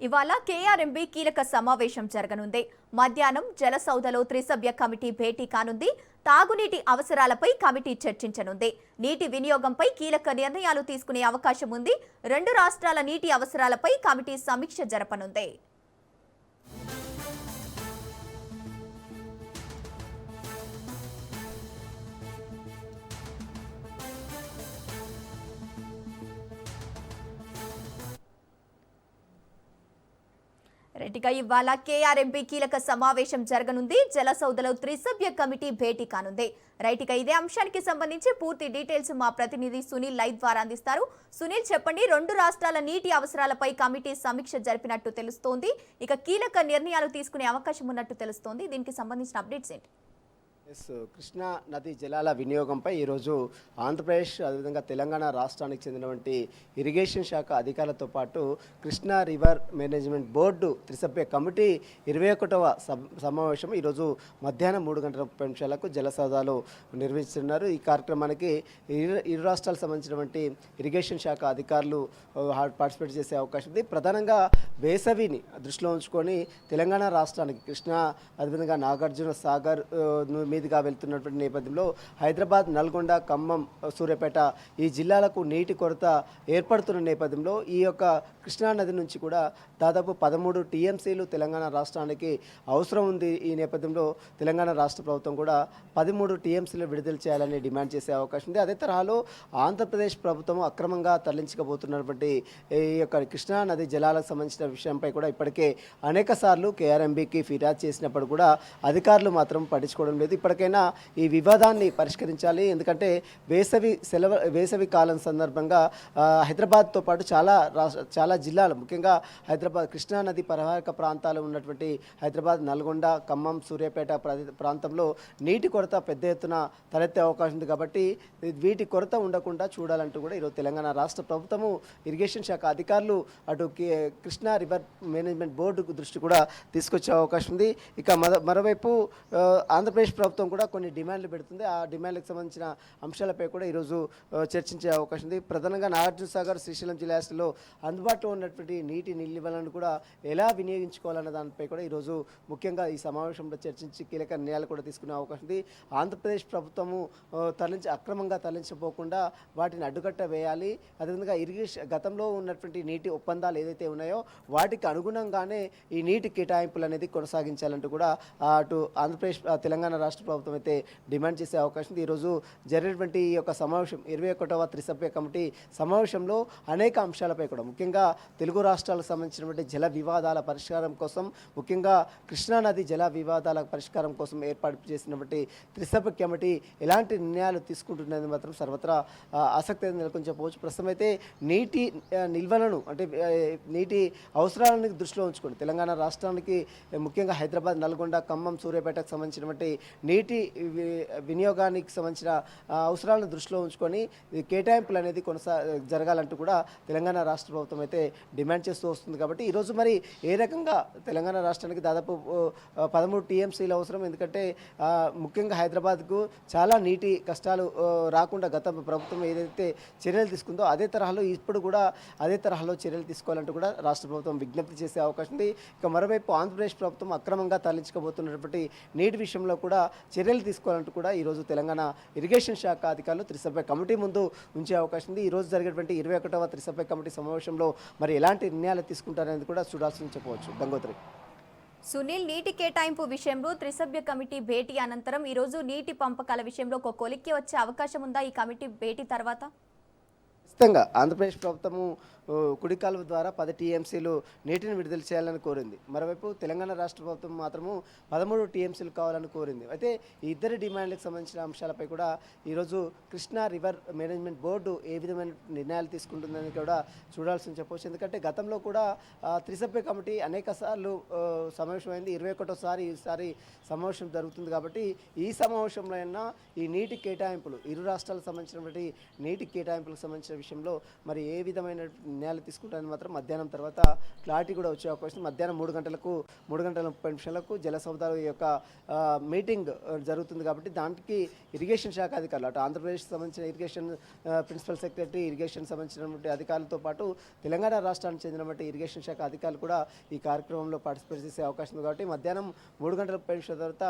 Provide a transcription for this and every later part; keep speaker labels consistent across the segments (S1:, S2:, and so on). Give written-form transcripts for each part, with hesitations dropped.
S1: ఇవాళ కేఆర్ఎంబీ కీలక సమావేశం జరగనుంది. మధ్యాహ్నం జలసౌధలో త్రిసభ్య కమిటీ భేటీ కానుంది. తాగునీటి అవసరాలపై కమిటీ చర్చించనుంది. నీటి వినియోగంపై కీలక నిర్ణయాలు తీసుకునే అవకాశం ఉంది. రెండు రాష్ట్రాల నీటి అవసరాలపై కమిటీ సమీక్ష జరపనుంది. రెడ్డిగా ఇవాళ కేఆర్ఎంపీ కీలక సమావేశం జరగనుంది. జలసౌధలో త్రిసభ్య కమిటీ భేటీ కానుంది. రైట్గా ఇదే అంశానికి సంబంధించి పూర్తి డీటెయిల్స్ మా ప్రతినిధి సునీల్ లైవ్ ద్వారా అందిస్తారు. సునీల్, చెప్పండి, రెండు రాష్ట్రాల నీటి అవసరాలపై కమిటీ సమీక్ష జరిపినట్టు తెలుస్తోంది. ఇక కీలక నిర్ణయాలు తీసుకునే అవకాశం ఉన్నట్టు తెలుస్తోంది. దీనికి సంబంధించిన అప్డేట్స్ ఏంటి?
S2: కృష్ణా నది జలాల వినియోగంపై ఈరోజు ఆంధ్రప్రదేశ్ అదేవిధంగా తెలంగాణ రాష్ట్రానికి చెందినటువంటి ఇరిగేషన్ శాఖ అధికారులతో పాటు కృష్ణా రివర్ మేనేజ్మెంట్ బోర్డు త్రిసభ్య కమిటీ 21వ సమావేశం ఈరోజు మధ్యాహ్నం 3:30 జలసౌధలో నిర్వహిస్తున్నారు. ఈ కార్యక్రమానికి ఇరు రాష్ట్రాలకు సంబంధించినటువంటి ఇరిగేషన్ శాఖ అధికారులు పార్టిసిపేట్ చేసే అవకాశం ఉంది. ప్రధానంగా వేసవిని దృష్టిలో ఉంచుకొని తెలంగాణ రాష్ట్రానికి కృష్ణా అదేవిధంగా నాగార్జున సాగర్ మీదుగా వెళ్తున్నటువంటి నేపథ్యంలో హైదరాబాద్, నల్గొండ, ఖమ్మం, సూర్యాపేట ఈ జిల్లాలకు నీటి కొరత ఏర్పడుతున్న నేపథ్యంలో ఈ యొక్క కృష్ణానది నుంచి కూడా దాదాపు 13 టీఎంసీలు తెలంగాణ రాష్ట్రానికి అవసరం ఉంది. ఈ నేపథ్యంలో తెలంగాణ రాష్ట్ర ప్రభుత్వం కూడా 13 టీఎంసీలు విడుదల చేయాలని డిమాండ్ చేసే అవకాశం ఉంది. అదే తరహాలో ఆంధ్రప్రదేశ్ ప్రభుత్వం అక్రమంగా తరలించకపోతున్నటువంటి ఈ యొక్క కృష్ణానది జలాలకు సంబంధించిన విషయంపై కూడా ఇప్పటికే అనేక సార్లు కేఆర్ఎంబీకి ఫిర్యాదు చేసినప్పుడు కూడా అధికారులు మాత్రం పట్టించుకోవడం లేదు. ఇప్పటికైనా ఈ వివాదాన్ని పరిష్కరించాలి. ఎందుకంటే వేసవి కాలం సందర్భంగా హైదరాబాద్తో పాటు చాలా జిల్లాలు, ముఖ్యంగా హైదరాబాద్ కృష్ణానది పరివాహక ప్రాంతాలు ఉన్నటువంటి హైదరాబాద్, నల్గొండ, ఖమ్మం, సూర్యాపేట ప్రాంతంలో నీటి కొరత పెద్ద ఎత్తున తలెత్తే అవకాశం ఉంది. కాబట్టి వీటి కొరత ఉండకుండా చూడాలంటూ కూడా ఈరోజు తెలంగాణ రాష్ట్ర ప్రభుత్వము ఇరిగేషన్ శాఖ అధికారులు అటు కృష్ణా రివర్ మేనేజ్మెంట్ బోర్డు దృష్టి కూడా తీసుకొచ్చే అవకాశం ఉంది. ఇక మరోవైపు ఆంధ్రప్రదేశ్ ప్రభుత్వం కూడా కొన్ని డిమాండ్లు పెడుతుంది. ఆ డిమాండ్లకు సంబంధించిన అంశాలపై కూడా ఈరోజు చర్చించే అవకాశం ఉంది. ప్రధానంగా నాగార్జున సాగర్, శ్రీశైలం జిల్లాలో అందుబాటులో ఉన్నటువంటి నీటి నిల్వలను కూడా ఎలా వినియోగించుకోవాలన్న దానిపై కూడా ఈరోజు ముఖ్యంగా ఈ సమావేశంలో చర్చించి కీలక నిర్ణయాలు కూడా తీసుకునే అవకాశం ఉంది. ఆంధ్రప్రదేశ్ ప్రభుత్వము అక్రమంగా తరలించపోకుండా వాటిని అడ్డుకట్ట వేయాలి. అదేవిధంగా గతంలో ఉన్నటువంటి నీటి ఒప్పందాలు ఏదైతే ఉన్నాయో వాటికి అనుగుణంగానే ఈ నీటి కేటాయింపులు అనేది కొనసాగించాలంటూ కూడా అటు ఆంధ్రప్రదేశ్, తెలంగాణ రాష్ట్ర ప్రభుత్వం అయితే డిమాండ్ చేసే అవకాశం ఉంది. ఈరోజు జరిగినటువంటి ఈ యొక్క సమావేశం 21వ త్రిసభ్య కమిటీ సమావేశంలో అనేక అంశాలపై కూడా ముఖ్యంగా తెలుగు రాష్ట్రాలకు సంబంధించినటువంటి జల వివాదాల పరిష్కారం కోసం, ముఖ్యంగా కృష్ణానది జల వివాదాల పరిష్కారం కోసం ఏర్పాటు చేసినటువంటి త్రిసభ్య కమిటీ ఎలాంటి నిర్ణయాలు తీసుకుంటున్నది మాత్రం సర్వత్రా ఆసక్తి నెలకొని చెప్పవచ్చు. ప్రస్తుతం అయితే నీటి నిల్వలను అంటే నీటి అవసరాలను దృష్టిలో ఉంచుకోండి తెలంగాణ రాష్ట్రానికి ముఖ్యంగా హైదరాబాద్, నల్గొండ, ఖమ్మం, సూర్యాపేటకు సంబంధించినటువంటి నీటి వినియోగానికి సంబంధించిన అవసరాలను దృష్టిలో ఉంచుకొని కేటాయింపులు అనేది జరగాలంటూ కూడా తెలంగాణ రాష్ట్ర ప్రభుత్వం అయితే డిమాండ్ చేస్తూ వస్తుంది. కాబట్టి ఈరోజు మరి ఏ రకంగా తెలంగాణ రాష్ట్రానికి దాదాపు 13 టీఎంసీలు అవసరం. ఎందుకంటే ముఖ్యంగా హైదరాబాద్కు చాలా నీటి కష్టాలు రాకుండా గత ప్రభుత్వం ఏదైతే చర్యలు తీసుకుందో అదే తరహాలో ఇప్పుడు కూడా అదే తరహాలో చర్యలు తీసుకోవాలంటూ కూడా రాష్ట్ర ప్రభుత్వం విజ్ఞప్తి చేసే అవకాశం ఉంది. ఇక మరోవైపు ఆంధ్రప్రదేశ్ ప్రభుత్వం అక్రమంగా తరలించకపోతున్నటువంటి నీటి విషయంలో కూడా చర్యలు తీసుకోవాలంటూ కూడా ఈరోజు తెలంగాణ ఇరిగేషన్ శాఖ అధికారులు త్రిసభ్య కమిటీ ముందు ఉంచే అవకాశం ఉంది. ఈరోజు జరిగేటువంటి 21వ త్రిసభ్య కమిటీ సమావేశంలో మరి ఎలాంటి నిర్ణయాలు తీసుకుంటారనేది కూడా చూడాల్సి చెప్పవచ్చు. గంగోత్రి.
S1: సునీల్, నీటి కేటాయింపు విషయంలో త్రిసభ్య కమిటీ భేటీ అనంతరం ఈరోజు నీటి పంపకాల విషయంలో ఒక కొలిక్కి వచ్చే అవకాశం ఉందా ఈ కమిటీ భేటీ తర్వాత?
S2: ఖచ్చితంగా ఆంధ్రప్రదేశ్ ప్రభుత్వము కుడి కాలువ ద్వారా 10 టీఎంసీలు నీటిని విడుదల చేయాలని కోరింది. మరోవైపు తెలంగాణ రాష్ట్ర ప్రభుత్వం మాత్రము 13 టీఎంసీలు కావాలని కోరింది. అయితే ఈ ఇద్దరి డిమాండ్లకు సంబంధించిన అంశాలపై కూడా ఈరోజు కృష్ణా రివర్ మేనేజ్మెంట్ బోర్డు ఏ విధమైన నిర్ణయాలు తీసుకుంటుందని కూడా చూడాల్సి చెప్పవచ్చు. ఎందుకంటే గతంలో కూడా త్రిసభ్య కమిటీ అనేక సార్లు సమావేశమైంది. 21వ ఈసారి సమావేశం జరుగుతుంది. కాబట్టి ఈ సమావేశంలో అయినా ఈ నీటి కేటాయింపులు ఇరు రాష్ట్రాలకు సంబంధించినటువంటి నీటి కేటాయింపులకు సంబంధించిన విషయంలో మరి ఏ విధమైన నిర్ణయాలు తీసుకుంటారని మాత్రం మధ్యాహ్నం తర్వాత క్లారిటీ కూడా వచ్చే అవకాశం. మధ్యాహ్నం 3 గంటల 30 నిమిషాలకు జల సౌదాల యొక్క మీటింగ్ జరుగుతుంది కాబట్టి దానికి ఇరిగేషన్ శాఖ అధికారులు అటు ఆంధ్రప్రదేశ్కి సంబంధించిన ఇరిగేషన్ ప్రిన్సిపల్ సెక్రటరీ, ఇరిగేషన్ సంబంధించినటువంటి అధికారులతో పాటు తెలంగాణ రాష్ట్రానికి చెందినటువంటి ఇరిగేషన్ శాఖ అధికారులు కూడా ఈ కార్యక్రమంలో పార్టిసిపేట్ చేసే అవకాశం ఉంది. కాబట్టి మధ్యాహ్నం 3 గంటల 30 నిమిషాల తర్వాత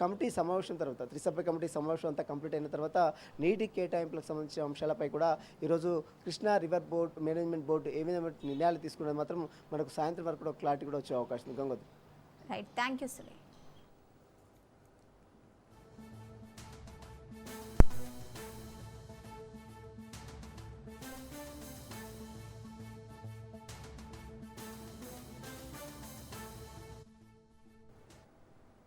S2: కమిటీ సమావేశం తర్వాత త్రిసభ్య కమిటీ సమావేశం అంతా కంప్లీట్ అయిన తర్వాత నీటి కేటాయింపులకు సంబంధించిన అంశాలపై కూడా ఈరోజు Krishna river board management board ఏ విధమైన నిర్ణయాలు తీసుకున్నది మాత్రం మనకు సాయంత్రం వరకు కూడా క్లారిటీ కూడా వచ్చే అవకాశం ఉంది. Gangotri.
S1: Right, thank you Sunil.